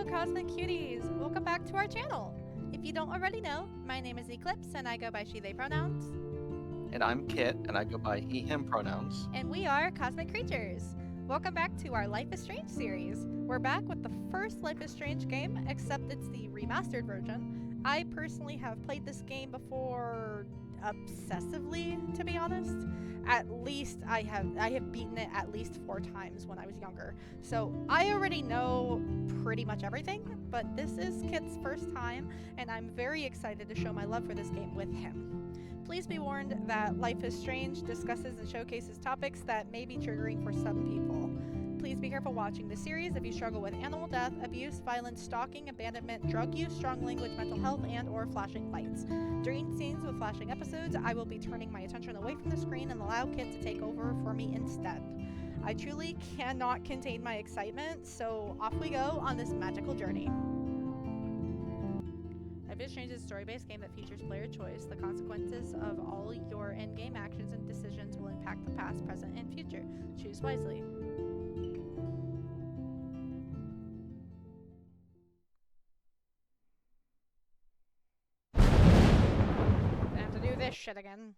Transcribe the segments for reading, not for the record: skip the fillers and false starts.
Hello, Cosmic Cuties! Welcome back to our channel! If you don't already know, my name is Eclipse and I go by she, they pronouns. And I'm Kit and I go by he, him pronouns. And we are Cosmic Creatures. Welcome back to our Life is Strange series. We're back with the first Life is Strange game, except it's the remastered version. I personally have played this game before obsessively, to be honest. At least I have beaten it at least 4 times when I was younger. So I already know pretty much everything, but this is Kit's first time, and I'm very excited to show my love for this game with him. Please be warned that Life is Strange discusses and showcases topics that may be triggering for some people. Please be careful watching this series if you struggle with animal death, abuse, violence, stalking, abandonment, drug use, strong language, mental health, and or flashing lights. During scenes with flashing episodes, I will be turning my attention away from the screen and allow Kit to take over for me instead. I truly cannot contain my excitement, so off we go on this magical journey. Life is Strange is a story-based game that features player choice. The consequences of all your in-game actions and decisions will impact the past, present, and future. Choose wisely. I have to do this shit again.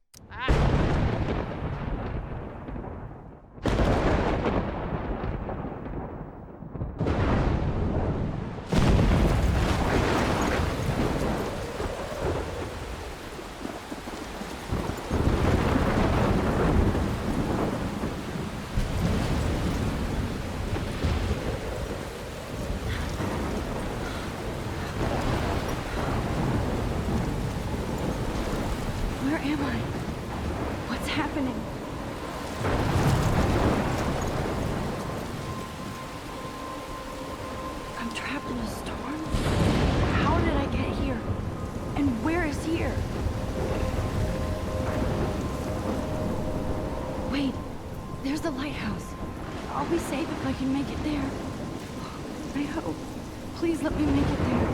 The lighthouse. I'll be safe if I can make it there. I hope. Please let me make it there.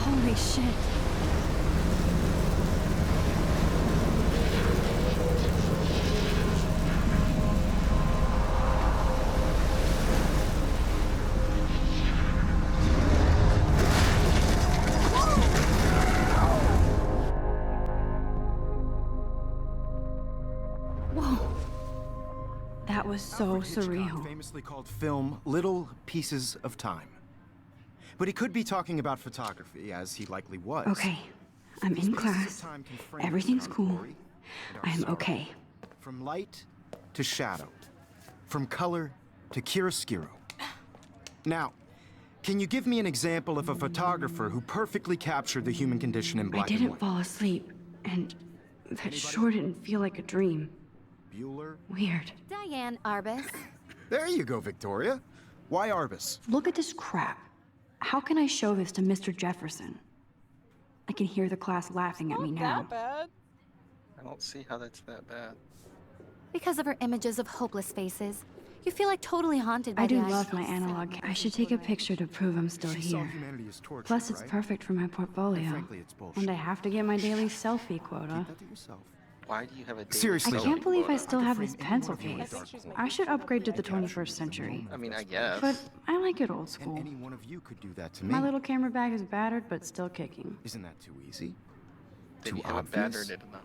Holy shit. Whoa. That was so surreal. Famously called film Little Pieces of Time. But he could be talking about photography, as he likely was. Okay, I'm in class. Everything's cool. I am okay. From light to shadow. From color to chiaroscuro. Now, can you give me an example of a photographer who perfectly captured the human condition in black and white? I didn't fall asleep, and that sure didn't feel like a dream. Bueller? Weird. Diane Arbus. There you go, Victoria. Why Arbus? Look at this crap. How can I show this to Mr. Jefferson? I can hear the class laughing at me now. Not that bad. I don't see how that's that bad. Because of her images of hopeless faces, you feel like totally haunted by I the do idea. love my analog. I should take a picture to prove I'm still She saw here. humanity as torture, Plus, it's right? perfect for my portfolio. Frankly, it's bullshit. And I have to get my daily selfie quota. Keep that to yourself. Why do you have a daily Seriously, I can't believe I quota? still have this frame any pencil one of you in a case. dark hole. I should upgrade to the 21st century. I mean, I guess. But I like it old And school. any one of you could do that to me. My little camera bag is battered, but still kicking. Isn't that too easy? Then Too you haven't obvious? battered it enough.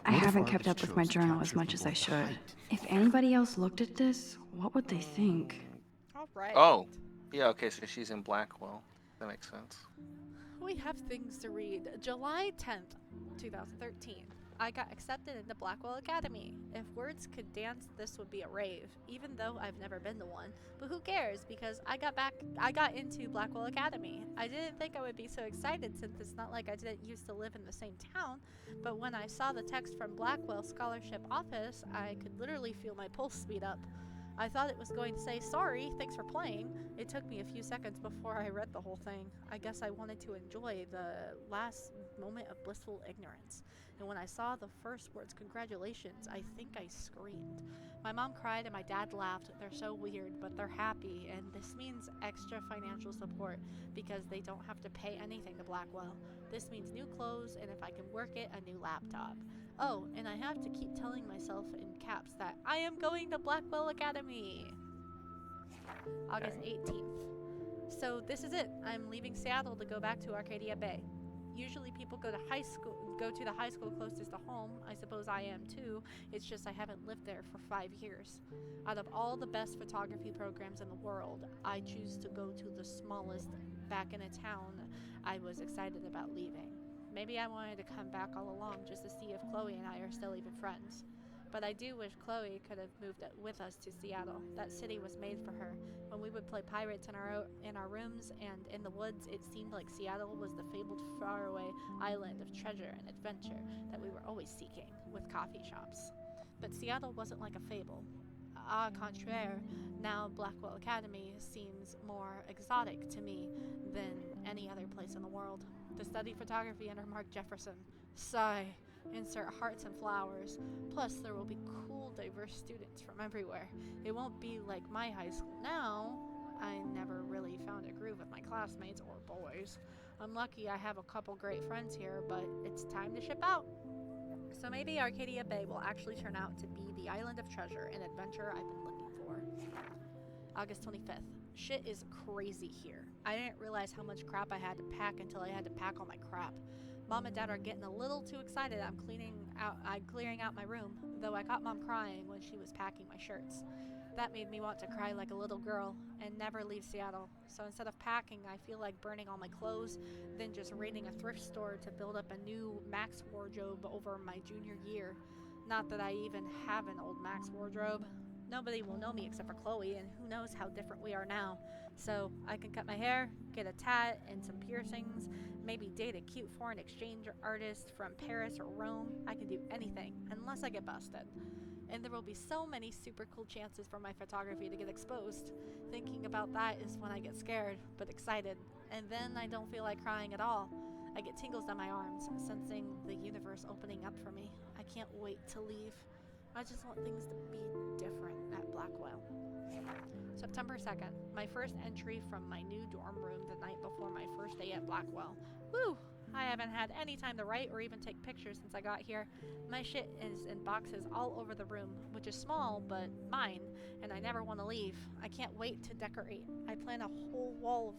I What if haven't Arbus kept up with my chose to journal as capture much as I people at should. height? If anybody else looked at this, what would they think? Alright. Oh, yeah, okay, so she's in Blackwell. That makes sense. We have things to read. July 10th, 2013. I got accepted into Blackwell Academy. If words could dance, this would be a rave, even though I've never been to one. But who cares, because I got into Blackwell Academy. I didn't think I would be so excited since it's not like I didn't used to live in the same town, but when I saw the text from Blackwell Scholarship Office, I could literally feel my pulse speed up. I thought it was going to say, sorry, thanks for playing. It took me a few seconds before I read the whole thing. I guess I wanted to enjoy the last moment of blissful ignorance. And when I saw the first words, congratulations, I think I screamed. My mom cried and my dad laughed. They're so weird, but they're happy, and this means extra financial support because they don't have to pay anything to Blackwell. This means new clothes, and if I can work it, a new laptop. Oh, and I have to keep telling myself in caps that I am going to Blackwell Academy. August 18th. So this is it. I'm leaving Seattle to go back to Arcadia Bay. Usually people go to the high school closest to home. I suppose I am too. It's just I haven't lived there for 5 years. Out of all the best photography programs in the world, I choose to go to the smallest back in a town I was excited about leaving. Maybe I wanted to come back all along just to see if Chloe and I are still even friends. But I do wish Chloe could have moved with us to Seattle. That city was made for her. When we would play pirates in our rooms and in the woods, it seemed like Seattle was the fabled faraway island of treasure and adventure that we were always seeking, with coffee shops. But Seattle wasn't like a fable. Au contraire, now Blackwell Academy seems more exotic to me than any other place in the world. To study photography under Mark Jefferson. Sigh. Insert hearts and flowers. Plus, there will be cool, diverse students from everywhere. It won't be like my high school now. I never really found a groove with my classmates or boys. I'm lucky I have a couple great friends here, but it's time to ship out. So maybe Arcadia Bay will actually turn out to be the island of treasure and adventure I've been looking for. August 25th. Shit is crazy here. I didn't realize how much crap I had to pack until I had to pack all my crap. Mom and Dad are getting a little too excited I'm clearing out my room, though I caught Mom crying when she was packing my shirts. That made me want to cry like a little girl and never leave Seattle. So instead of packing, I feel like burning all my clothes, then just raiding a thrift store to build up a new Max wardrobe over my junior year. Not that I even have an old Max wardrobe. Nobody will know me except for Chloe, and who knows how different we are now. So I can cut my hair, get a tat and some piercings, maybe date a cute foreign exchange artist from Paris or Rome. I can do anything, unless I get busted. And there will be so many super cool chances for my photography to get exposed. Thinking about that is when I get scared, but excited. And then I don't feel like crying at all. I get tingles down my arms, sensing the universe opening up for me. I can't wait to leave. I just want things to be different at Blackwell. September 2nd, my first entry from my new dorm room the night before my first day at Blackwell. Woo! I haven't had any time to write or even take pictures since I got here. My shit is in boxes all over the room, which is small, but mine, and I never want to leave. I can't wait to decorate. I planned a whole wall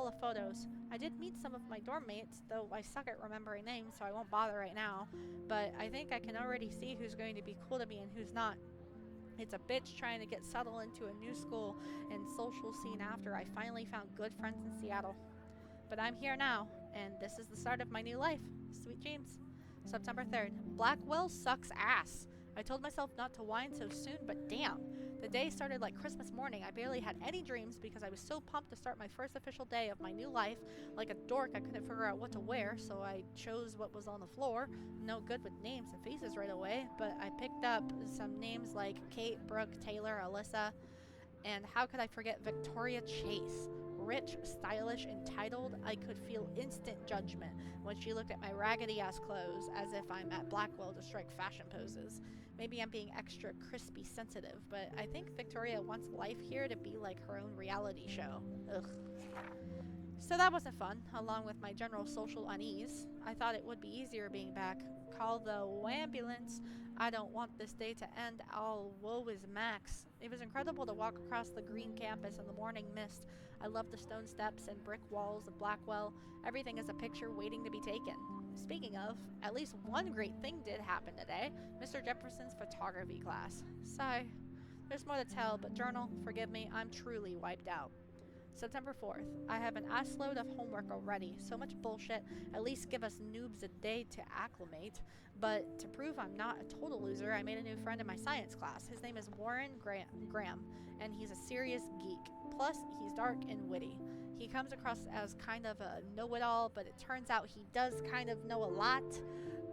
of photos. I did meet some of my dorm mates, though I suck at remembering names, so I won't bother right now. But I think I can already see who's going to be cool to me and who's not. It's a bitch trying to get settled into a new school and social scene after I finally found good friends in Seattle. But I'm here now, and this is the start of my new life. Sweet dreams. September 3rd. Blackwell sucks ass. I told myself not to whine so soon, but damn. The day started like Christmas morning. I barely had any dreams because I was so pumped to start my first official day of my new life. Like a dork, I couldn't figure out what to wear, so I chose what was on the floor. No good with names and faces right away, but I picked up some names like Kate, Brooke, Taylor, Alyssa, and how could I forget Victoria Chase? Rich, stylish, entitled, I could feel instant judgment when she looked at my raggedy-ass clothes as if I'm at Blackwell to strike fashion poses. Maybe I'm being extra crispy sensitive, but I think Victoria wants life here to be like her own reality show. Ugh. So that wasn't fun, along with my general social unease. I thought it would be easier being back. Call the ambulance. I don't want this day to end. All woe is max. It was incredible to walk across the green campus in the morning mist. I love the stone steps and brick walls of Blackwell. Everything is a picture waiting to be taken. Speaking of, at least one great thing did happen today. Mr. Jefferson's photography class. Sigh. There's more to tell, but journal, forgive me, I'm truly wiped out. September 4th. I have an assload of homework already. So much bullshit. At least give us noobs a day to acclimate. But to prove I'm not a total loser, I made a new friend in my science class. His name is Warren Graham, and he's a serious geek. Plus, he's dark and witty. He comes across as kind of a know-it-all, but it turns out he does kind of know a lot.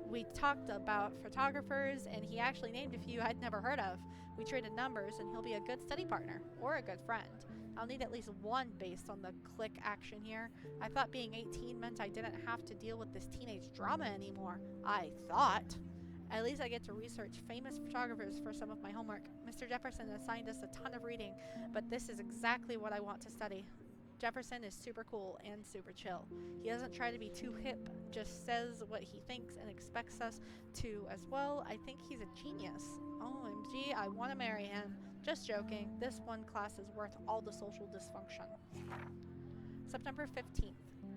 We talked about photographers, and he actually named a few I'd never heard of. We traded numbers, and he'll be a good study partner, or a good friend. I'll need at least one based on the click action here. I thought being 18 meant I didn't have to deal with this teenage drama anymore. I thought. At least I get to research famous photographers for some of my homework. Mr. Jefferson assigned us a ton of reading, but this is exactly what I want to study. Jefferson is super cool and super chill. He doesn't try to be too hip, just says what he thinks and expects us to as well. I think he's a genius. OMG, I want to marry him. Just joking. This one class is worth all the social dysfunction. September 15th.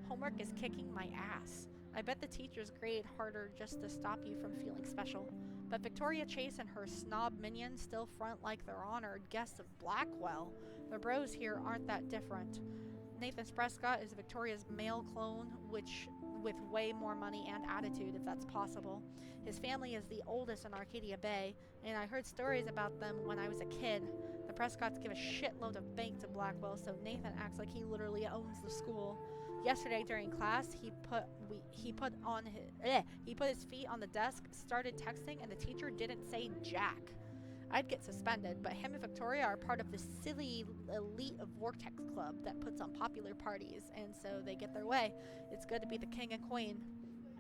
Homework is kicking my ass. I bet the teachers grade harder just to stop you from feeling special. But Victoria Chase and her snob minions still front like they're honored guests of Blackwell. The bros here aren't that different. Nathan Prescott is Victoria's male clone, which with way more money and attitude, if that's possible. His family is the oldest in Arcadia Bay, and I heard stories about them when I was a kid. The Prescotts give a shitload of bank to Blackwell, so Nathan acts like he literally owns the school. Yesterday during class, he put his feet on the desk, started texting, and the teacher didn't say jack. I'd get suspended, but him and Victoria are part of the silly elite of Vortex Club that puts on popular parties, and so they get their way. It's good to be the king and queen.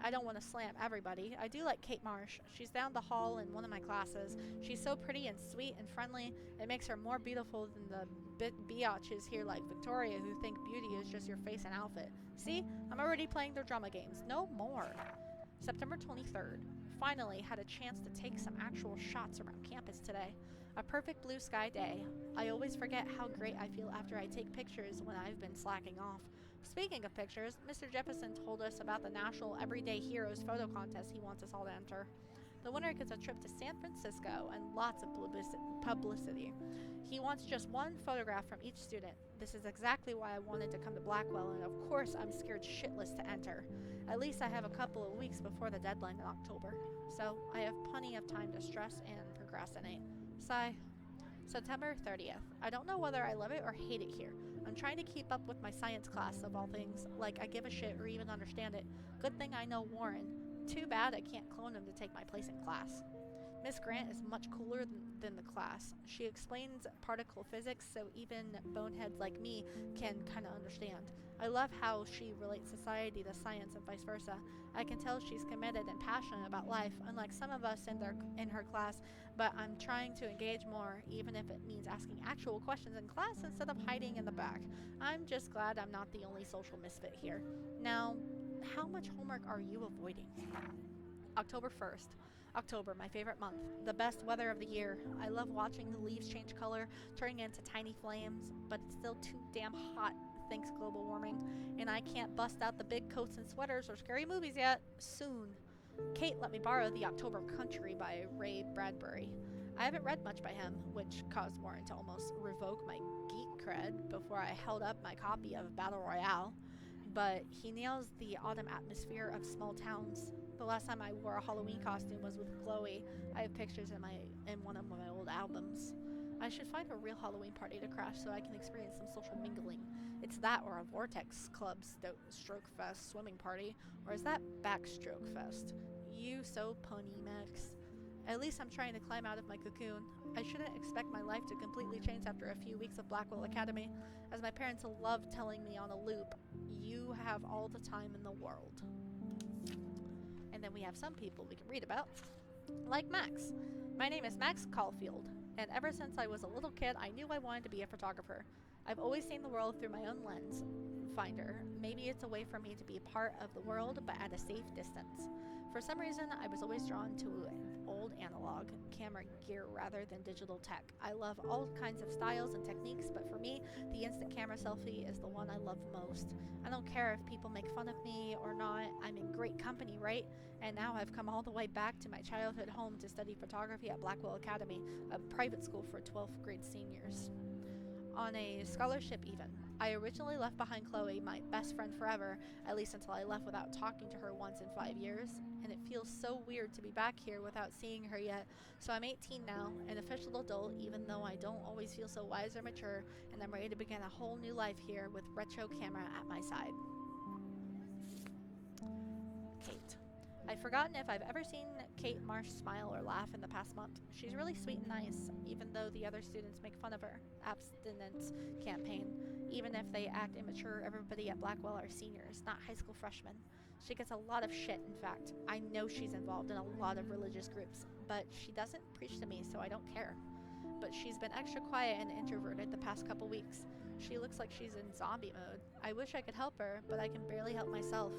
I don't want to slam everybody. I do like Kate Marsh. She's down the hall in one of my classes. She's so pretty and sweet and friendly. It makes her more beautiful than the biatches here like Victoria who think beauty is just your face and outfit. See? I'm already playing their drama games. No more. September 23rd. Finally had a chance to take some actual shots around campus today. A perfect blue sky day. I always forget how great I feel after I take pictures when I've been slacking off. Speaking of pictures, Mr. Jefferson told us about the National Everyday Heroes photo contest he wants us all to enter. The winner gets a trip to San Francisco and lots of publicity. He wants just one photograph from each student. This is exactly why I wanted to come to Blackwell, and of course I'm scared shitless to enter. At least I have a couple of weeks before the deadline in October, so I have plenty of time to stress and procrastinate. Sigh. September 30th. I don't know whether I love it or hate it here. I'm trying to keep up with my science class, of all things, like I give a shit or even understand it. Good thing I know Warren. Too bad I can't clone him to take my place in class. Miss Grant is much cooler than the class. She explains particle physics so even boneheads like me can kind of understand. I love how she relates society to science and vice versa. I can tell she's committed and passionate about life, unlike some of us in her class, but I'm trying to engage more, even if it means asking actual questions in class instead of hiding in the back. I'm just glad I'm not the only social misfit here. Now, how much homework are you avoiding? October 1st. October, my favorite month. The best weather of the year. I love watching the leaves change color, turning into tiny flames, but it's still too damn hot, thanks global warming, and I can't bust out the big coats and sweaters or scary movies yet. Soon. Kate let me borrow The October Country by Ray Bradbury. I haven't read much by him, which caused Warren to almost revoke my geek cred before I held up my copy of Battle Royale. But he nails the autumn atmosphere of small towns. The last time I wore a Halloween costume was with Chloe. I have pictures in one of my old albums. I should find a real Halloween party to crash so I can experience some social mingling. It's that or a Vortex Club Stroke Fest swimming party, or is that Backstroke Fest? You so punny, Max. At least I'm trying to climb out of my cocoon. I shouldn't expect my life to completely change after a few weeks of Blackwell Academy, as my parents love telling me on a loop, you have all the time in the world. And then we have some people we can read about, like Max. My name is Max Caulfield, and ever since I was a little kid, I knew I wanted to be a photographer. I've always seen the world through my own lens finder. Maybe it's a way for me to be a part of the world, but at a safe distance. For some reason, I was always drawn to old analog camera gear rather than digital tech. I love all kinds of styles and techniques, but for me, the instant camera selfie is the one I love most. I don't care if people make fun of me or not. I'm in great company, right? And now I've come all the way back to my childhood home to study photography at Blackwell Academy, a private school for 12th grade seniors. On a scholarship even. I originally left behind Chloe, my best friend forever, at least until I left without talking to her once in 5 years, and it feels so weird to be back here without seeing her yet. So I'm 18 now, an official adult, even though I don't always feel so wise or mature, and I'm ready to begin a whole new life here with retro camera at my side. Kate. I've forgotten if I've ever seen Kate Marsh smile or laugh in the past month. She's really sweet and nice, even though the other students make fun of her. Abstinence campaign. Even if they act immature, everybody at Blackwell are seniors, not high school freshmen. She gets a lot of shit, in fact. I know she's involved in a lot of religious groups, but she doesn't preach to me, so I don't care. But she's been extra quiet and introverted the past couple weeks. She looks like she's in zombie mode. I wish I could help her, but I can barely help myself.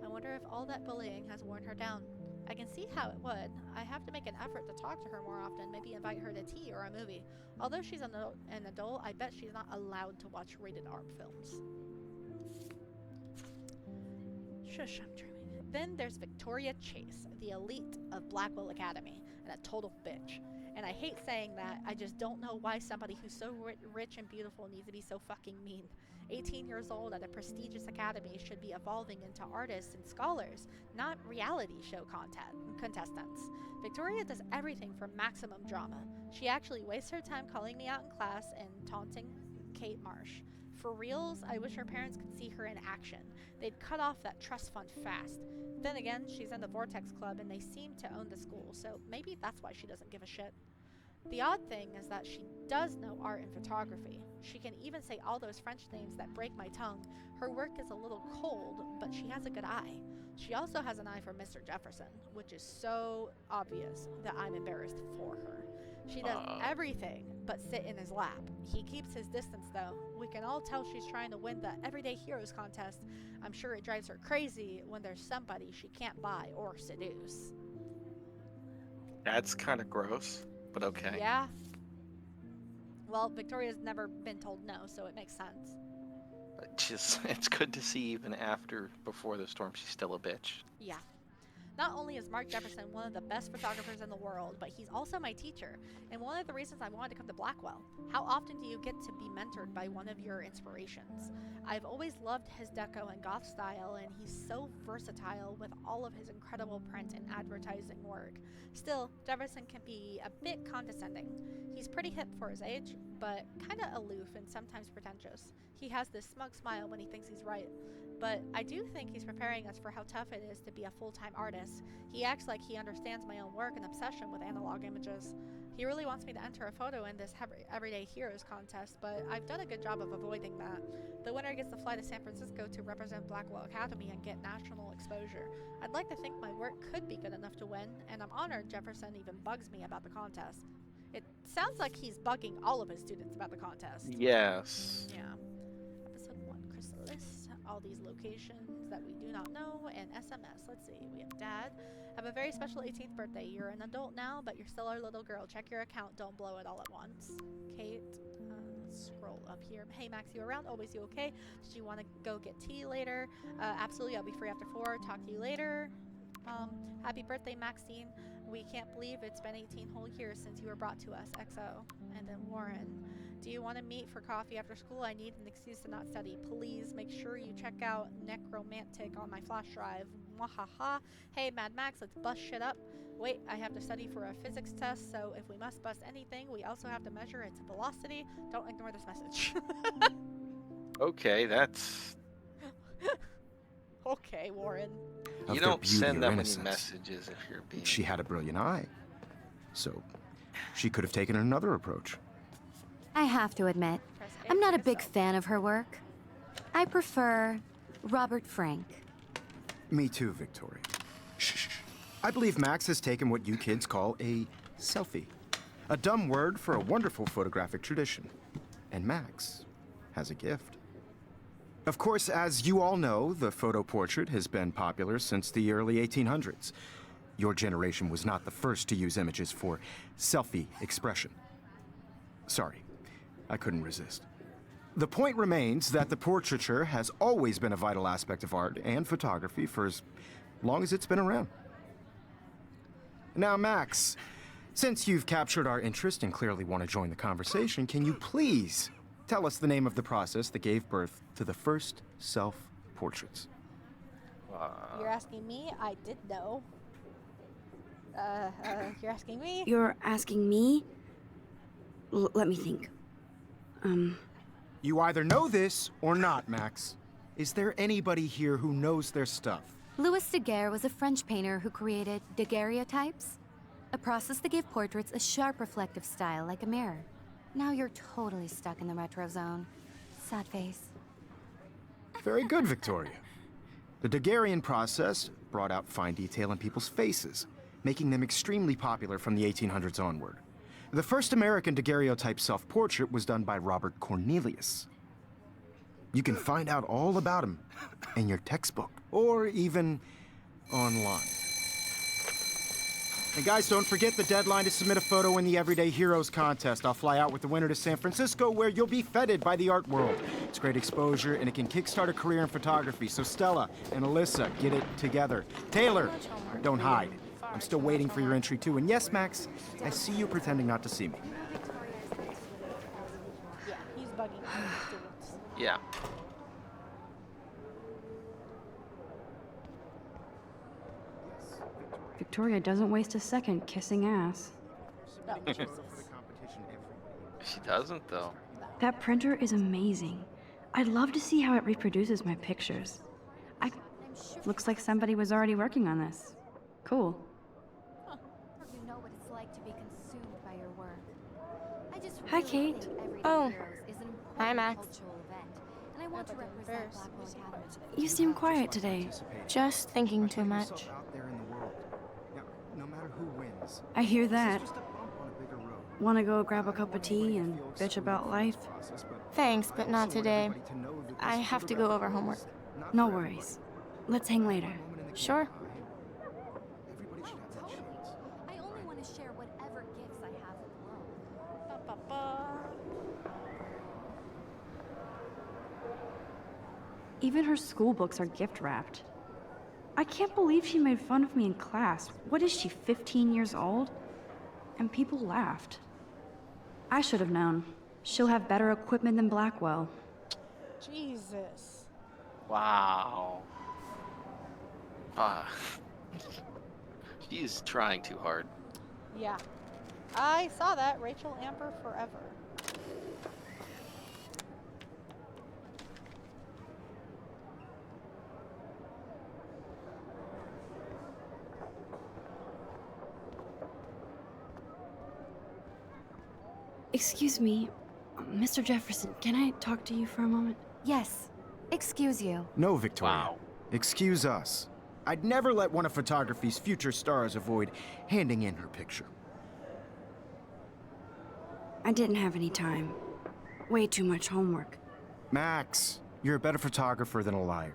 I wonder if all that bullying has worn her down. I can see how it would. I have to make an effort to talk to her more often, maybe invite her to tea or a movie. Although she's an adult, I bet she's not allowed to watch rated R films. Shush, I'm dreaming. Then there's Victoria Chase, the elite of Blackwell Academy, and a total bitch. And I hate saying that, I just don't know why somebody who's so rich and beautiful needs to be so fucking mean. 18 years old at a prestigious academy should be evolving into artists and scholars, not reality show contestants. Victoria does everything for maximum drama. She actually wastes her time calling me out in class and taunting Kate Marsh. For reals, I wish her parents could see her in action. They'd cut off that trust fund fast. Then again, she's in the Vortex Club and they seem to own the school, so maybe that's why she doesn't give a shit. The odd thing is that she does know art and photography. She can even say all those French names that break my tongue. Her work is a little cold, but she has a good eye. She also has an eye for Mr. Jefferson, which is so obvious that I'm embarrassed for her. She does everything but sit in his lap. He keeps his distance though. We can all tell she's trying to win the Everyday Heroes contest. I'm sure it drives her crazy when there's somebody she can't buy or seduce. That's kind of gross, but okay. Yeah. Well, Victoria's never been told no, so it makes sense. But just, it's good to see even before the storm, she's still a bitch. Yeah. Not only is Mark Jefferson one of the best photographers in the world, but he's also my teacher, and one of the reasons I wanted to come to Blackwell. How often do you get to be mentored by one of your inspirations? I've always loved his deco and goth style, and he's so versatile with all of his incredible print and advertising work. Still, Jefferson can be a bit condescending. He's pretty hip for his age, but kinda aloof and sometimes pretentious. He has this smug smile when he thinks he's right. But I do think he's preparing us for how tough it is to be a full-time artist. He acts like he understands my own work and obsession with analog images. He really wants me to enter a photo in this Everyday Heroes contest, but I've done a good job of avoiding that. The winner gets to fly to San Francisco to represent Blackwell Academy and get national exposure. I'd like to think my work could be good enough to win, and I'm honored Jefferson even bugs me about the contest. It sounds like he's bugging all of his students about the contest. Yes. Yeah. Episode 1, Chrysalis. All these locations that we do not know, and SMS. Let's see, we have Dad. Have a very special 18th birthday. You're an adult now, but you're still our little girl. Check your account, don't blow it all at once. Kate, let's scroll up here. Hey Max, you around? Always you okay? Did you want to go get tea later? Absolutely, I'll be free after 4. Talk to you later. Happy birthday, Maxine. We can't believe it's been 18 whole years since you were brought to us. XO. And then Warren. Do you want to meet for coffee after school? I need an excuse to not study. Please make sure you check out Necromantic on my flash drive. Mwahaha. Hey, Mad Max, let's bust shit up. Wait, I have to study for a physics test, so if we must bust anything, we also have to measure its velocity. Don't ignore this message. Okay, that's... Okay, Warren. You don't send that many messages if you're being... She had a brilliant eye, so she could have taken another approach. I have to admit, I'm not a big fan of her work. I prefer Robert Frank. Me too, Victoria. Shh. I believe Max has taken what you kids call a selfie. A dumb word for a wonderful photographic tradition. And Max has a gift. Of course, as you all know, the photo portrait has been popular since the early 1800s. Your generation was not the first to use images for selfie expression. Sorry, I couldn't resist. The point remains that the portraiture has always been a vital aspect of art and photography for as long as it's been around. Now, Max, since you've captured our interest and clearly want to join the conversation, can you please tell us the name of the process that gave birth to the first self-portraits? You're asking me? I did know. You're asking me? You're asking me? Let me think. You either know this or not, Max. Is there anybody here who knows their stuff? Louis Daguerre was a French painter who created daguerreotypes, a process that gave portraits a sharp reflective style like a mirror. Now you're totally stuck in the retro zone. Sad face. Very good, Victoria. The Daguerrean process brought out fine detail in people's faces, making them extremely popular from the 1800s onward. The first American daguerreotype self-portrait was done by Robert Cornelius. You can find out all about him in your textbook, or even online. And guys, don't forget the deadline to submit a photo in the Everyday Heroes contest. I'll fly out with the winner to San Francisco, where you'll be feted by the art world. It's great exposure, and it can kickstart a career in photography. So Stella and Alyssa, get it together. Taylor, don't hide. I'm still waiting for your entry too. And yes, Max, I see you pretending not to see me. Yeah, he's bugging the students. Yeah. Victoria doesn't waste a second kissing ass. No, Jesus. She doesn't, though. That printer is amazing. I'd love to see how it reproduces my pictures. Looks like somebody was already working on this. Cool. You know what it's like to be consumed by your work. I just Hi, really Kate. think Everyday Oh. Heroes is an Hi, important Max. cultural event, and I want to represent Blackwell Academy. You seem quiet today. Just thinking too much. Out there in the world. Now, no matter who wins, I hear that. just a bump on a bigger road. Wanna go grab a cup of tea and bitch about life? Thanks, but not today. I have to go over homework. No worries. Let's hang later. Sure. Everybody should have that chance. I only want to share whatever gifts I have with the world. Ba-ba-ba. Even her school books are gift wrapped. I can't believe she made fun of me in class. What is she, 15 years old? And people laughed. I should have known. She'll have better equipment than Blackwell. Jesus. Wow. She's trying too hard. Yeah. I saw that. Rachel Amber forever. Excuse me, Mr. Jefferson, can I talk to you for a moment? Yes. Excuse you. No, Victoria. Wow. Excuse us. I'd never let one of photography's future stars avoid handing in her picture. I didn't have any time. Way too much homework. Max, you're a better photographer than a liar.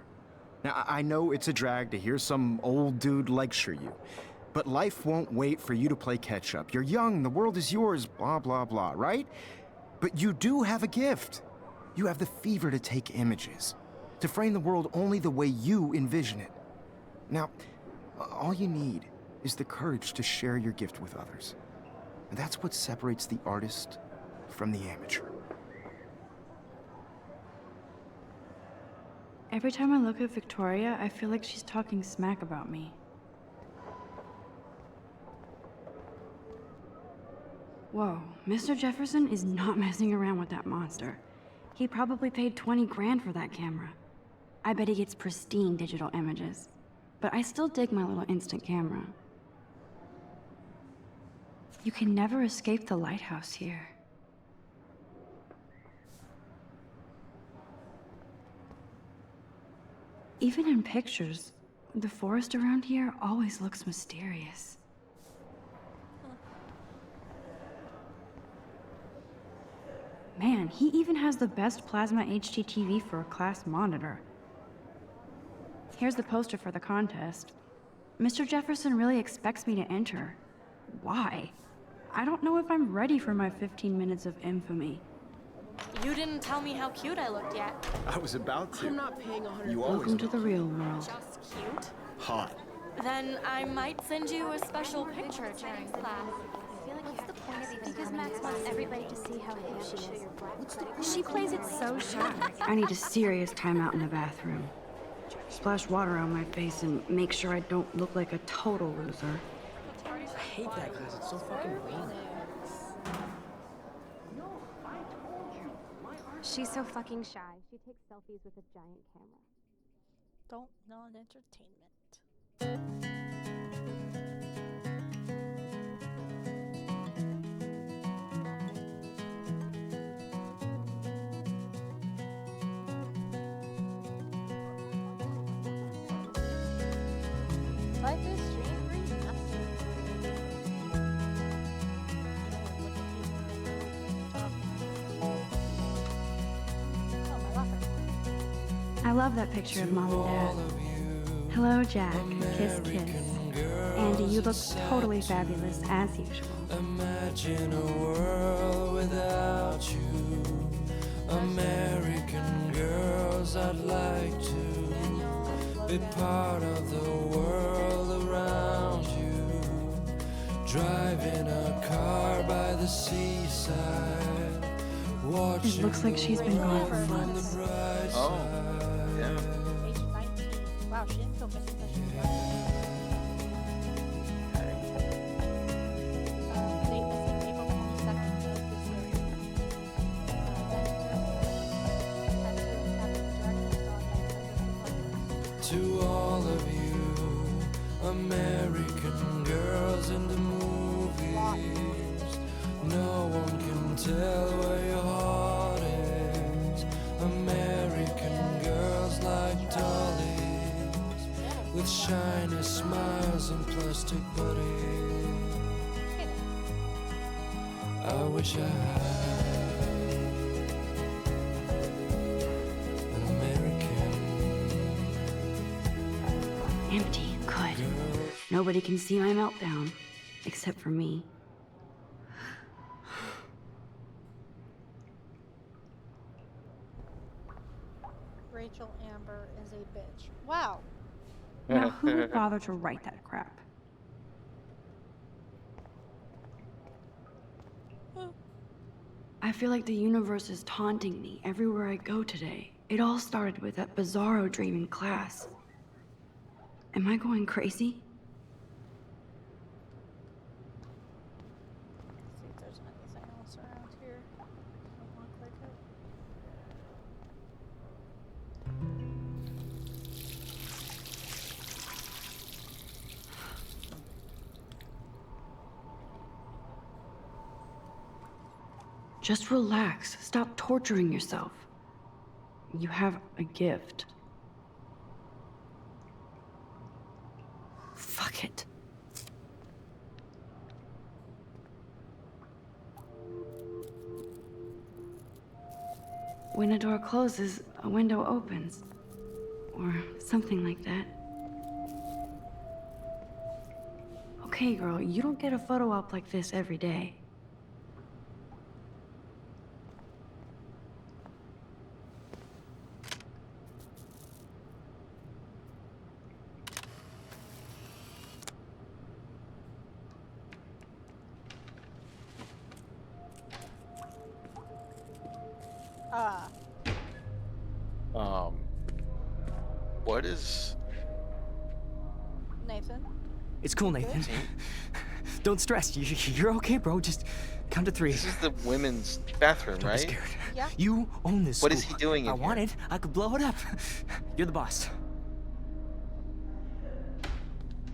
Now, I know it's a drag to hear some old dude lecture you, but life won't wait for you to play catch-up. You're young, the world is yours, blah, blah, blah, right? But you do have a gift. You have the fever to take images, to frame the world only the way you envision it. Now, all you need is the courage to share your gift with others. And that's what separates the artist from the amateur. Every time I look at Victoria, I feel like she's talking smack about me. Whoa, Mr. Jefferson is not messing around with that monster. He probably paid 20 grand for that camera. I bet he gets pristine digital images. But I still dig my little instant camera. You can never escape the lighthouse here. Even in pictures, the forest around here always looks mysterious. Man, he even has the best plasma HDTV for a class monitor. Here's the poster for the contest. Mr. Jefferson really expects me to enter. Why? I don't know if I'm ready for my 15 minutes of infamy. You didn't tell me how cute I looked yet. I was about to. I'm not paying 100. You always Welcome to the real world. Just cute? hot. Then I might send you a special picture during class. What's the point of even because Max wants everybody to see how cool she is. She plays it so shy. I need a serious timeout in the bathroom. Splash water on my face and make sure I don't look like a total loser. I hate that class. It's so fucking lame. She's so fucking shy. She takes selfies with a giant camera. Don't non-entertainment. love that picture of Mom and Dad. Hello, Jack. Kiss, kiss. Andy, you look totally fabulous, as usual. Imagine a world without you. American girls, I'd like to be part of the world around you. Driving a car by the seaside. It looks like she's been gone for months. Oh, yeah. Age 19. Wow, she didn't feel missing until she was young. Date missing April 22nd of this year. To all of you, American girls in the movies, no one can tell where your heart is. American girls like dollies, with shiny smiles and plastic bodies. I wish I had an American. Empty. Good. Nobody can see my meltdown. Except for me. Rachel Amber is a bitch. Wow. Now, who would bother to write that crap? I feel like the universe is taunting me everywhere I go today. It all started with that bizarro dream in class. Am I going crazy? Let's see if there's anything else around here. Don't look like it. Just relax. Stop torturing yourself. You have a gift. Fuck it. When a door closes, a window opens. Or something like that. Okay, girl, you don't get a photo op like this every day. What is... Nathan? It's cool, Nathan. Don't stress. You're okay, bro. Just count to 3. This is the women's bathroom, Don't right? be scared. Yeah. You own this What school. is he doing in I here? wanted, I could blow it up. You're the boss.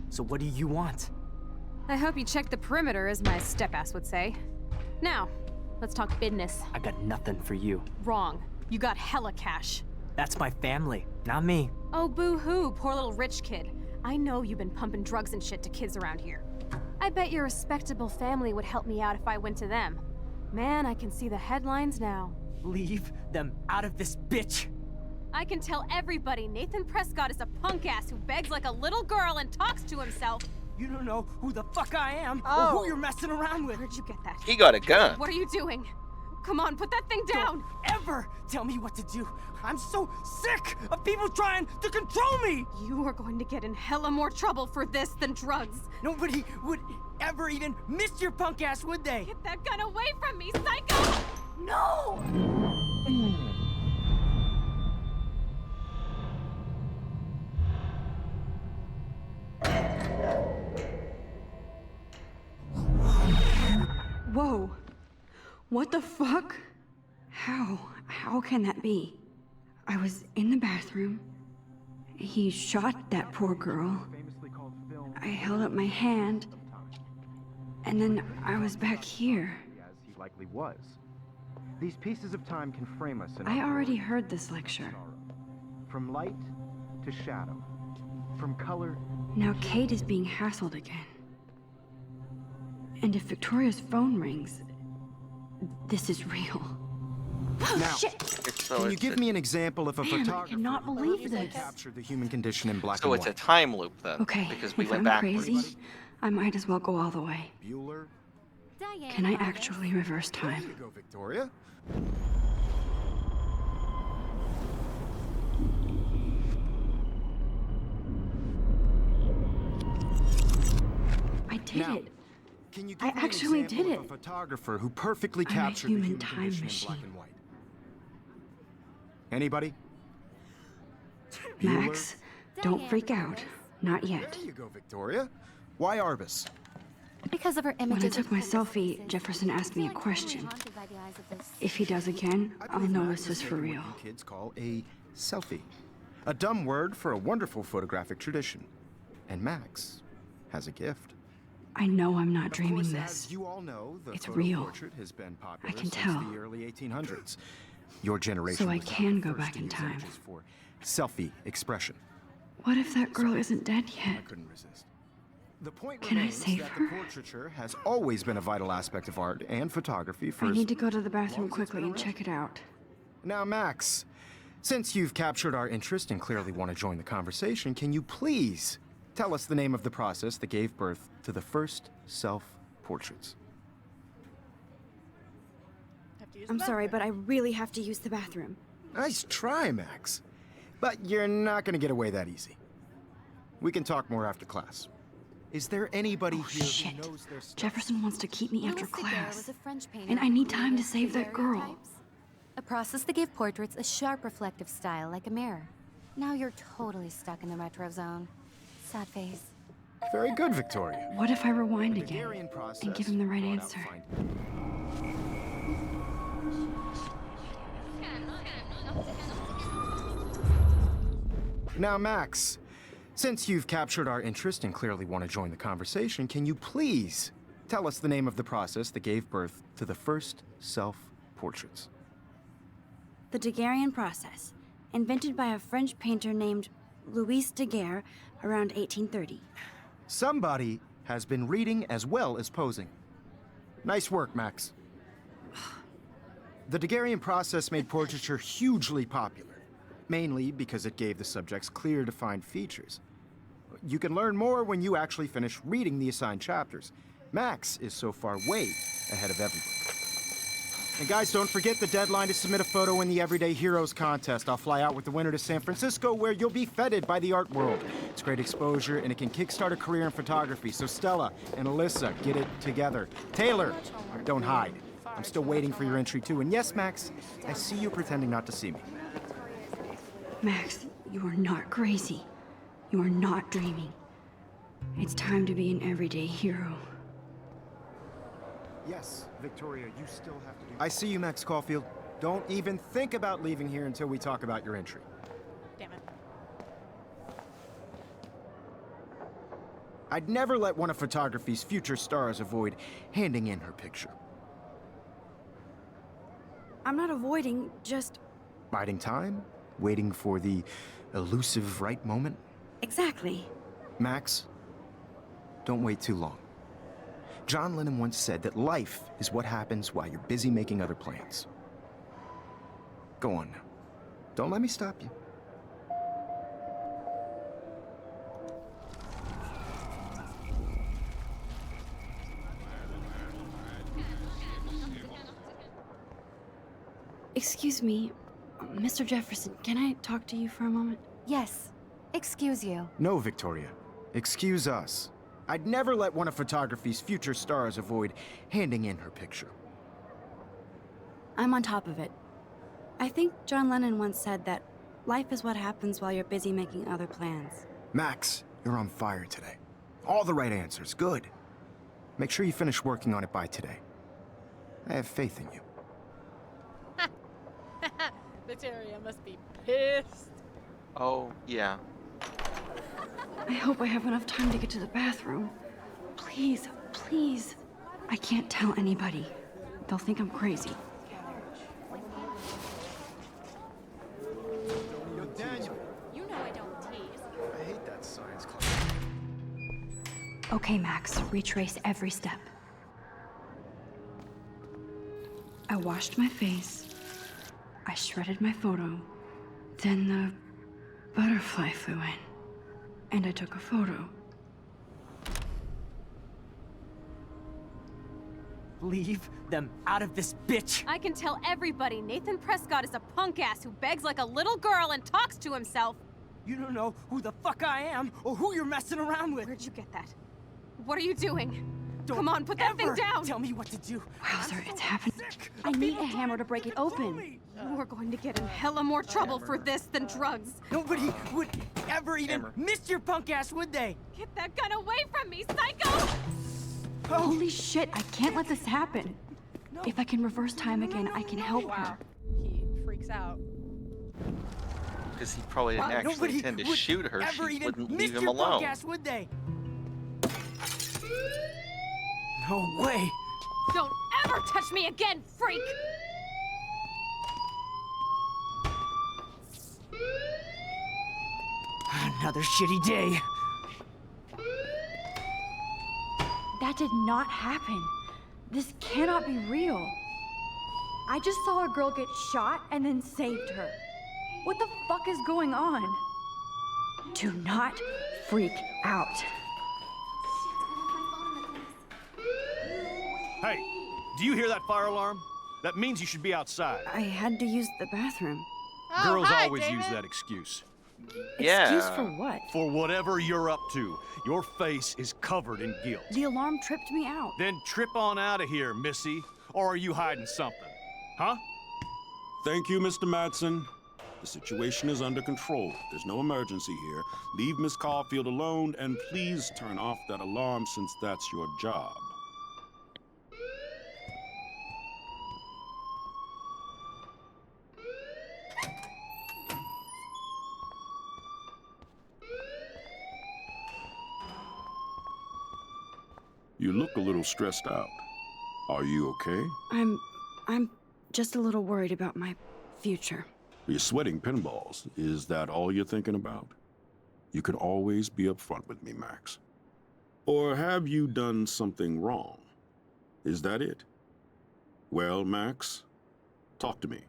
So what do you want? I hope you checked the perimeter, as my step-ass would say. Now, let's talk business. I got nothing for you. Wrong. You got hella cash. That's my family, not me. Oh, boo-hoo, poor little rich kid. I know you've been pumping drugs and shit to kids around here. I bet your respectable family would help me out if I went to them. Man, I can see the headlines now. Leave them out of this, bitch! I can tell everybody Nathan Prescott is a punk-ass who begs like a little girl and talks to himself. You don't know who the fuck I am or Oh. who you're messing around with. Where'd you get that? He got a gun. What are you doing? Come on, put that thing down! Don't ever tell me what to do. I'm so sick of people trying to control me! You are going to get in hella more trouble for this than drugs. Nobody would ever even miss your punk ass, would they? Get that gun away from me, psycho! No! Whoa. What the fuck? How can that be? I was in the bathroom. He shot that poor girl. I held up my hand. And then I was back here. As he likely was. These pieces of time can frame us in I our already glory heard this lecture. From light to shadow. From color. Now Kate is being hassled again. And if Victoria's phone rings, this is real. Now, Shit! can you give me an example of a Man, I photographer cannot believe who this. captured the human condition in black So and it's a white? time loop then. Okay, Because we if went I'm backwards. crazy, I might as well go all the way. Bueller? Diane Can I Harvey. actually reverse There you time? go, Victoria. I did Now, it. Can you I give me an actually example did of it. a photographer who perfectly I'm a captured the human human time condition in machine. black and white? Anybody? Max, don't Diane freak out. Harvey. Not yet. There you go, Victoria. Why Arbus? Because of her When images. I took of my homeless selfie, faces, Jefferson asked me a feeling totally question. haunted by the eyes of those If he does again, I I'll believe know Max this is for making real. what you kids call a selfie. A dumb word for a wonderful photographic tradition. And Max has a gift. I know I'm not Of dreaming course, this. as you all know, the It's photo real. portrait has been popular can since tell. the early 1800s. Your generation So I was not can the go first back to in use time. images for selfie expression. What if that girl isn't dead I yet? couldn't resist. The point Can I remains save that her? the portraiture has always been a vital aspect of art and photography for I as need to go to the bathroom long as it's quickly been and check it out. Now, Max, since you've captured our interest and clearly want to join the conversation, can you please tell us the name of the process that gave birth to the first self-portraits? Have to use I'm the sorry, bathroom. but I really have to use the bathroom. Nice try, Max. But you're not going to get away that easy. We can talk more after class. Is there anybody Oh, here shit. who knows their stuff? Jefferson wants to keep me after Louis Daguerre class. was a French painter And I who need time to created save that girl. daguerreotypes, a process that gave portraits a sharp reflective style like a mirror. Now you're totally stuck in the retro zone. Sad face. Very good, Victoria. What if I rewind The again Daguerrean process and give him the right brought out answer? Now, Max, since you've captured our interest and clearly want to join the conversation, can you please tell us the name of the process that gave birth to the first self-portraits? The Daguerrean process, invented by a French painter named Louis Daguerre around 1830. Somebody has been reading as well as posing. Nice work, Max. The Daguerrean process made portraiture hugely popular, mainly because it gave the subjects clear, defined features. You can learn more when you actually finish reading the assigned chapters. Max is so far way ahead of everybody. And guys, don't forget the deadline to submit a photo in the Everyday Heroes contest. I'll fly out with the winner to San Francisco, where you'll be feted by the art world. It's great exposure, and it can kickstart a career in photography. So Stella and Alyssa, get it together. Taylor, don't hide. I'm still waiting for your entry too. And yes, Max, I see you pretending not to see me. Max, you are not crazy. You are not dreaming. It's time to be an everyday hero. Yes, Victoria, you still have to do... I see you, Max Caulfield. Don't even think about leaving here until we talk about your entry. Damn it. I'd never let one of photography's future stars avoid handing in her picture. I'm not avoiding, just... Biding time, waiting for the elusive right moment. Exactly. Max, don't wait too long. John Lennon once said that life is what happens while you're busy making other plans. Go on now. Don't let me stop you. Excuse me, Mr. Jefferson, can I talk to you for a moment? Yes. Excuse you. No, Victoria. Excuse us. I'd never let one of photography's future stars avoid handing in her picture. I'm on top of it. I think John Lennon once said that life is what happens while you're busy making other plans. Max, you're on fire today. All the right answers. Good. Make sure you finish working on it by today. I have faith in you. Victoria must be pissed. Oh, yeah. I hope I have enough time to get to the bathroom. Please, please. I can't tell anybody. They'll think I'm crazy. Yo, Daniel. You know I don't tease. I hate that science class. Okay, Max, retrace every step. I washed my face, I shredded my photo. Then the butterfly flew in. And I took a photo. Leave them out of this bitch! I can tell everybody Nathan Prescott is a punk ass who begs like a little girl and talks to himself. You don't know who the fuck I am or who you're messing around with. Where'd you get that? What are you doing? Don't Come on, put that thing ever down! Tell me what to do. Wowzer, it's happening. Sick I of need people a hammer to trying break it control open. me. You are going to get in hella more trouble for this than drugs. Nobody would ever even Hammer. miss your punk ass, would they? Get that gun away from me, psycho! Holy shit, I can't let this happen. No. If I can reverse time again, I can help Wow. her. He freaks out. Because he probably didn't Wow, actually nobody intend to would shoot her. ever She even wouldn't miss leave him your alone. punk ass, would they? No way. Don't ever touch me again, freak! Another shitty day. That did not happen. This cannot be real. I just saw a girl get shot and then saved her. What the fuck is going on? Do not freak out. Hey, do you hear that fire alarm? That means you should be outside. I had to use the bathroom. Oh, Girls hi, always David. use that excuse. Yeah. Excuse for what? For whatever you're up to, your face is covered in guilt. The alarm tripped me out. Then trip on out of here, Missy. Or are you hiding something? Huh? Thank you, Mr. Madsen. The situation is under control. There's no emergency here. Leave Miss Caulfield alone, and please turn off that alarm since that's your job. You look a little stressed out. Are you okay? I'm just a little worried about my future. You're sweating pinballs. Is that all you're thinking about? You can always be upfront with me, Max. Or have you done something wrong? Is that it? Well, Max, talk to me.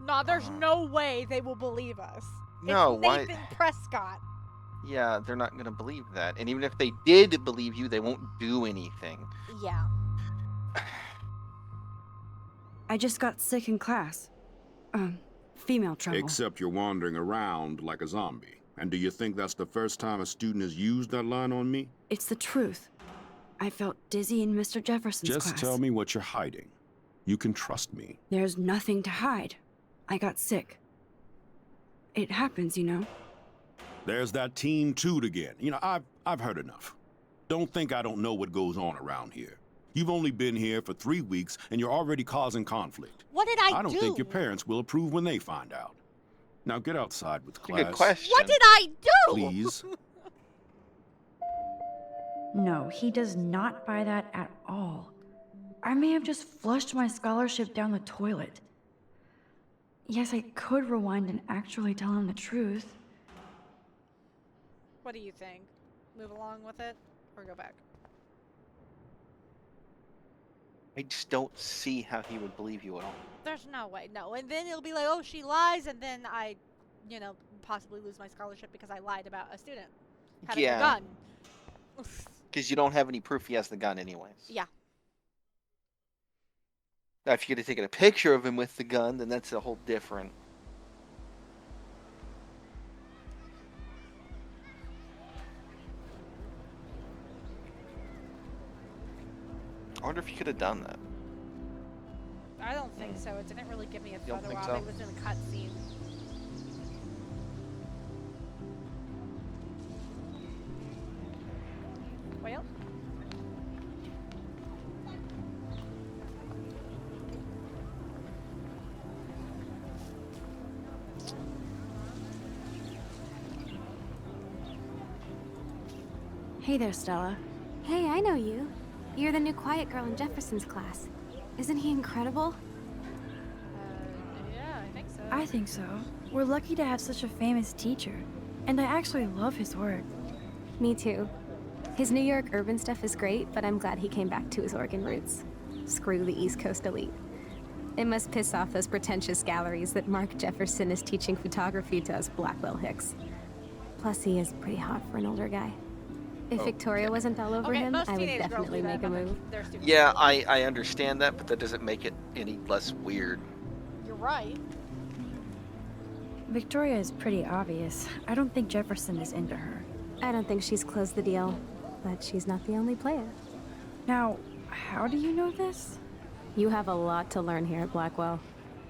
No, there's no way they will believe us. No, it's why- Nathan Prescott. Yeah, they're not going to believe that. And even if they did believe you, they won't do anything. Yeah. I just got sick in class. Female trouble. Except you're wandering around like a zombie. And do you think that's the first time a student has used that line on me? It's the truth. I felt dizzy in Mr. Jefferson's Just class. tell me what you're hiding. You can trust me. There's nothing to hide. I got sick. It happens, you know. There's that Teen Toot again. You know, I've heard enough. Don't think I don't know what goes on around here. You've only been here for 3 weeks, and you're already causing conflict. What did I do? I don't think your parents will approve when they find out. Now get outside with class. Good question. What did I do? Please. No, he does not buy that at all. I may have just flushed my scholarship down the toilet. Yes, I could rewind and actually tell him the truth. What do you think? Move along with it or go back? I just don't see how he would believe you at all. There's no way, no. And then it'll be like, oh, she lies, and then I, you know, possibly lose my scholarship because I lied about a student having a gun. Because you don't have any proof he has the gun anyways. Yeah. Now, if you could have taken a picture of him with the gun, then that's a whole different... I wonder if you could have done that. I don't think so. It didn't really give me a You don't photo think op. so? It was in a cutscene. Well. Hey there, Stella. Hey, I know you. You're the new quiet girl in Jefferson's class. Isn't he incredible? Yeah, I think so. I think so. We're lucky to have such a famous teacher. And I actually love his work. Me too. His New York urban stuff is great, but I'm glad he came back to his Oregon roots. Screw the East Coast elite. It must piss off those pretentious galleries that Mark Jefferson is teaching photography to us Blackwell hicks. Plus, he is pretty hot for an older guy. If Victoria wasn't all over him, I would definitely make a move. Yeah, I understand that, but that doesn't make it any less weird. You're right. Victoria is pretty obvious. I don't think Jefferson is into her. I don't think she's closed the deal, but she's not the only player. Now, how do you know this? You have a lot to learn here at Blackwell.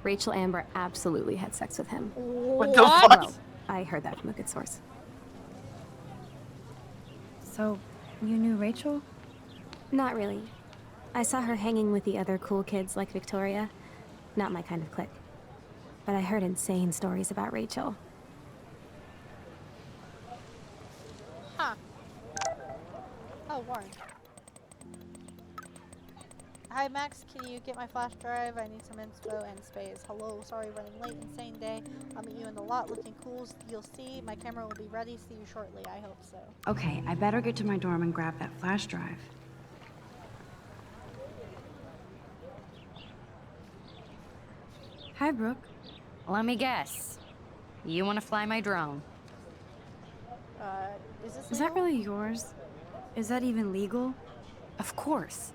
Rachel Amber absolutely had sex with him. What the fuck? Well, I heard that from a good source. So, you knew Rachel? Not really. I saw her hanging with the other cool kids like Victoria. Not my kind of clique. But I heard insane stories about Rachel. Huh. Oh, Warren. Hi, Max. Can you get my flash drive? I need some inspo and space. Hello. Sorry, running late. Insane day. I'll meet you in the lot. Looking cool. You'll see. My camera will be ready. See you shortly. I hope so. Okay, I better get to my dorm and grab that flash drive. Hi, Brooke. Let me guess. You want to fly my drone? Is this Is that really yours? Is that even legal? Of course.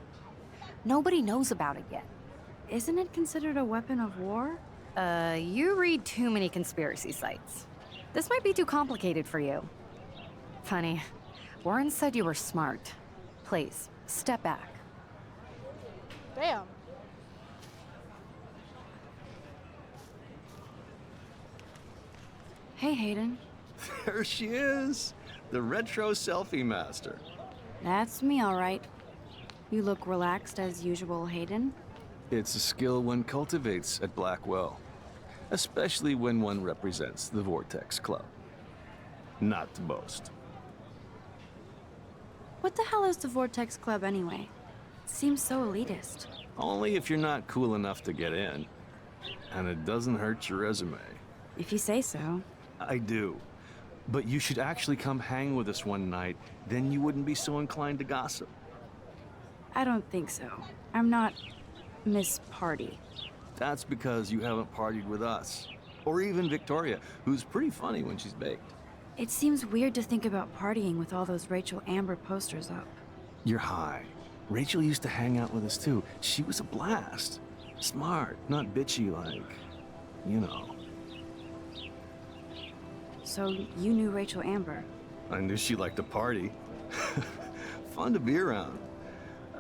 Nobody knows about it yet. Isn't it considered a weapon of war? You read too many conspiracy sites. This might be too complicated for you. Funny. Warren said you were smart. Please, step back. Damn. Hey, Hayden. There she is, the retro selfie master. That's me, all right. You look relaxed as usual, Hayden. It's a skill one cultivates at Blackwell, especially when one represents the Vortex Club. Not to boast. What the hell is the Vortex Club anyway? It seems so elitist. Only if you're not cool enough to get in. And it doesn't hurt your resume. If you say so. I do. But you should actually come hang with us one night, then you wouldn't be so inclined to gossip. I don't think so. I'm not Miss Party. That's because you haven't partied with us. Or even Victoria, who's pretty funny when she's baked. It seems weird to think about partying with all those Rachel Amber posters up. You're high. Rachel used to hang out with us too. She was a blast. Smart, not bitchy like, you know. So you knew Rachel Amber? I knew she liked to party. Fun to be around.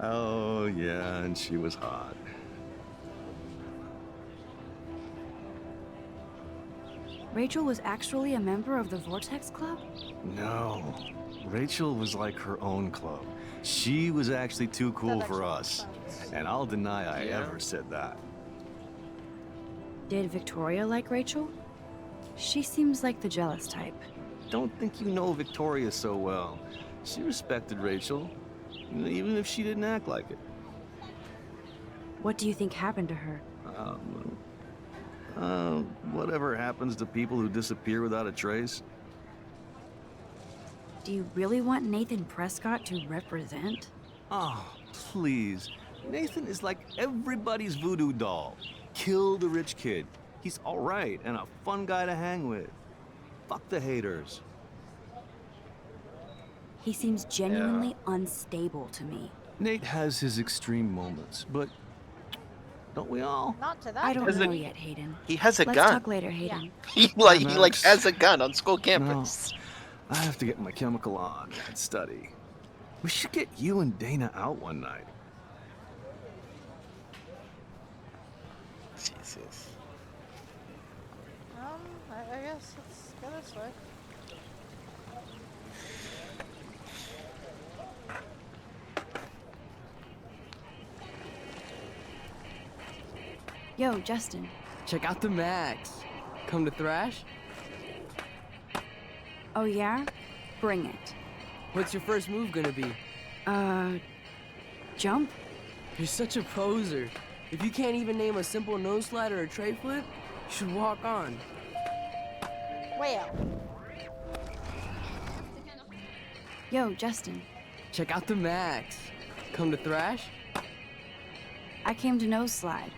Oh, yeah, and she was hot. Rachel was actually a member of the Vortex Club? No. Rachel was like her own club. She was actually too cool for us. And I'll deny I ever said that. Did Victoria like Rachel? She seems like the jealous type. Don't think you know Victoria so well. She respected Rachel, even if she didn't act like it. What do you think happened to her? Whatever happens to people who disappear without a trace. Do you really want Nathan Prescott to represent? Oh, please. Nathan is like everybody's voodoo doll. Kill the rich kid. He's all right and a fun guy to hang with. Fuck the haters. He seems genuinely unstable to me. Nate has his extreme moments, but don't we all? Not to that. I don't know yet, Hayden. He has a Let's gun. talk later, Hayden. He like has a gun on school campus. No. I have to get my chemical on and study. We should get you and Dana out one night. Jesus. I guess let's go this way. Yo, Justin. Check out the Max. Come to thrash? Oh yeah? Bring it. What's your first move gonna be? Jump? You're such a poser. If you can't even name a simple nose slide or a tray flip, you should walk on. Well. Yo, Justin. Check out the Max. Come to thrash? I came to nose slide.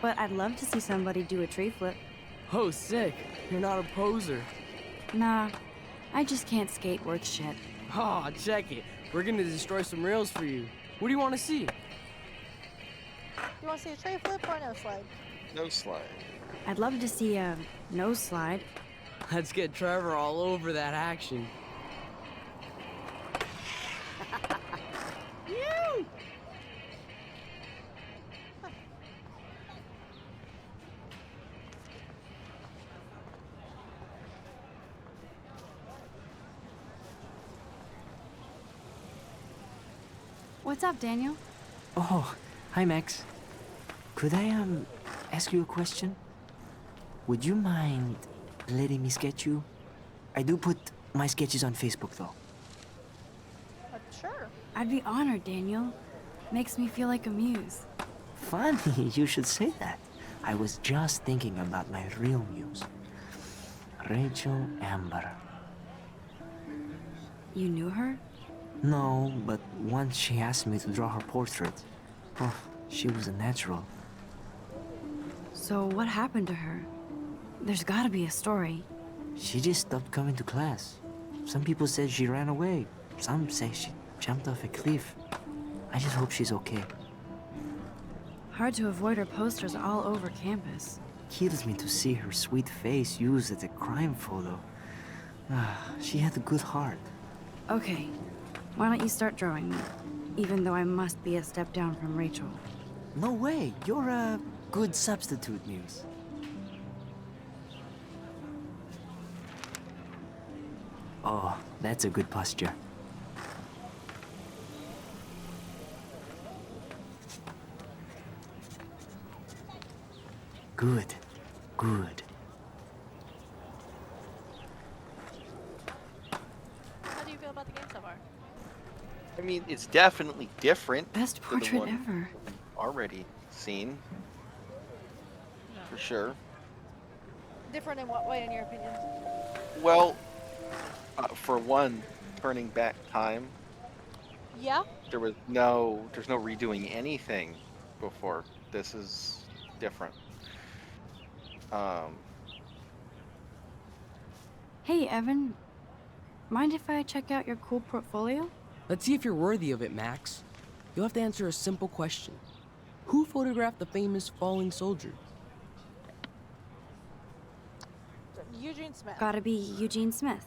But I'd love to see somebody do a tree flip. Oh, sick. You're not a poser. Nah, I just can't skate worth shit. Aw, check it. We're gonna destroy some rails for you. What do you want to see? You want to see a tray flip or no slide? No slide. I'd love to see a nose slide. Let's get Trevor all over that action. You! What's up, Daniel? Oh, hi Max. Could I ask you a question? Would you mind letting me sketch you? I do put my sketches on Facebook though. Sure. I'd be honored, Daniel. Makes me feel like a muse. Funny, you should say that. I was just thinking about my real muse. Rachel Amber. You knew her? No, but once she asked me to draw her portrait. Oh, she was a natural. So what happened to her? There's gotta be a story. She just stopped coming to class. Some people said she ran away. Some say she jumped off a cliff. I just hope she's okay. Hard to avoid her posters all over campus. Kills me to see her sweet face used as a crime photo. She had a good heart. Okay, why don't you start drawing me? Even though I must be a step down from Rachel. No way, you're a good substitute, Muse. Oh, that's a good posture. Good, good. How do you feel about the game so far? I mean, it's definitely different. Best to the portrait one ever. already seen. For sure. Different in what way, in your opinion? Well, for one, turning back time. Yeah? There's no redoing anything before. This is different. Hey, Evan. Mind if I check out your cool portfolio? Let's see if you're worthy of it, Max. You'll have to answer a simple question. Who photographed the famous falling soldier? Eugene Smith. Gotta be Eugene Smith.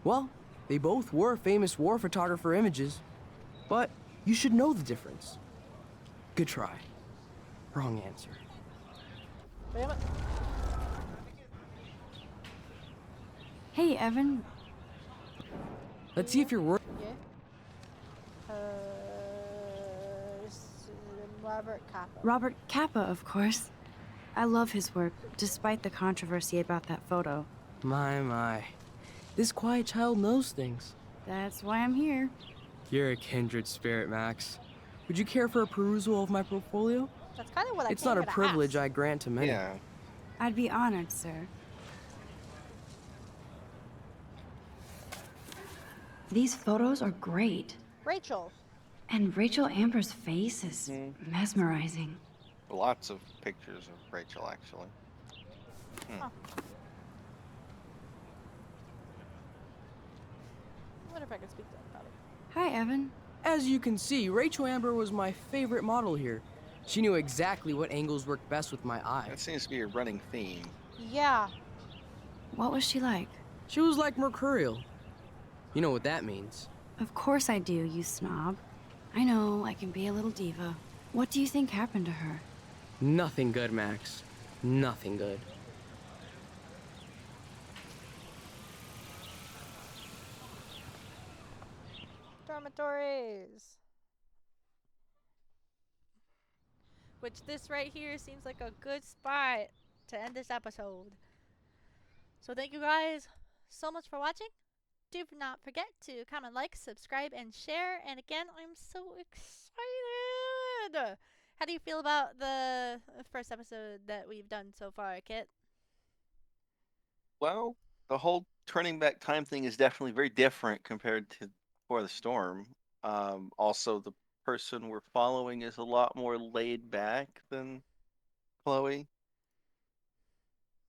Well, they both were famous war photographer images. But you should know the difference. Good try. Wrong answer. Wait a minute. Hey, Evan. Let's see if you're worthy. Yeah. Robert Capa. Robert Capa, of course. I love his work, despite the controversy about that photo. My. This quiet child knows things. That's why I'm here. You're a kindred spirit, Max. Would you care for a perusal of my portfolio? That's kind of what It's not a privilege I grant to many. Yeah. I'd be honored, sir. These photos are great. Rachel. And Rachel Amber's face is mesmerizing. Lots of pictures of Rachel, actually. Huh. I wonder if I could speak to him about it. Hi, Evan. As you can see, Rachel Amber was my favorite model here. She knew exactly what angles worked best with my eye. That seems to be a running theme. Yeah. What was she like? She was like mercurial. You know what that means. Of course I do, you snob. I know, I can be a little diva. What do you think happened to her? Nothing good, Max. Nothing good. Dormitories. Which this right here seems like a good spot to end this episode. So thank you guys so much for watching. Do not forget to comment, like, subscribe, and share. And again, I'm so excited. How do you feel about the first episode that we've done so far, Kit? Well, the whole turning back time thing is definitely very different compared to Before the Storm. Also, the person we're following is a lot more laid back than Chloe.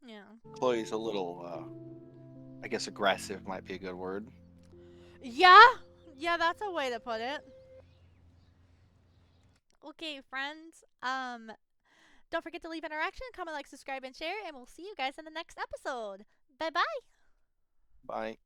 Yeah. Chloe's a little, I guess aggressive might be a good word. Yeah? Yeah, that's a way to put it. Okay, friends. Don't forget to leave interaction, comment, like, subscribe, and share, and we'll see you guys in the next episode. Bye-bye. Bye.